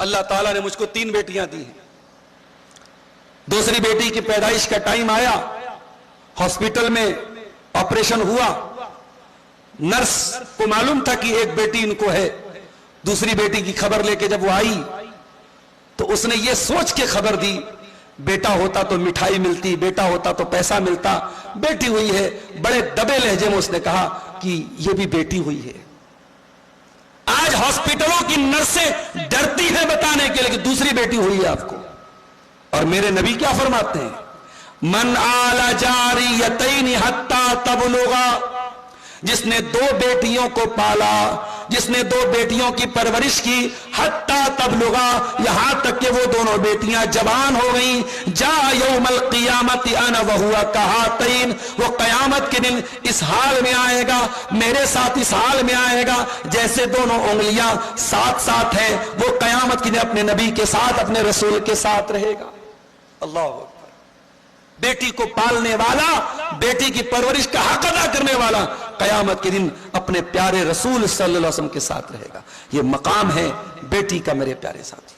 اللہ تعالیٰ نے مجھ کو 3 بیٹیاں دی ہیں. دوسری بیٹی کی پیدائش کا ٹائم آیا, ہاسپٹل میں آپریشن ہوا, نرس کو معلوم تھا کہ ایک بیٹی ان کو ہے. دوسری بیٹی کی خبر لے کے جب وہ آئی تو اس نے یہ سوچ کے خبر دی, بیٹا ہوتا تو مٹھائی ملتی, بیٹا ہوتا تو پیسہ ملتا, بیٹی ہوئی ہے. بڑے دبے لہجے میں اس نے کہا کہ یہ بھی بیٹی ہوئی ہے. آج ہاسپٹلوں کی نرسیں ڈرتی ہیں بتانے کے لیے کہ دوسری بیٹی ہوئی ہے آپ کو. اور میرے نبی کیا فرماتے ہیں, من آل جاریتین حتی تبلغا, جس نے 2 بیٹیوں کو پالا, جس نے 2 بیٹیوں کی پرورش کی, حتی تبلغا, یہاں تک کہ وہ دونوں بیٹیاں جوان ہو گئیں, جا یوم القیامت انا وہو کہاتین, وہ قیامت کے دن اس حال میں آئے گا, میرے ساتھ اس حال میں آئے گا جیسے دونوں انگلیاں ساتھ ساتھ ہیں. وہ قیامت کے دن اپنے نبی کے ساتھ, اپنے رسول کے ساتھ رہے گا. اللہ اکبر. بیٹی کو پالنے والا, بیٹی کی پرورش کا حق ادا کرنے والا قیامت کے دن اپنے پیارے رسول صلی اللہ علیہ وسلم کے ساتھ رہے گا. یہ مقام ہے بیٹی کا میرے پیارے ساتھی.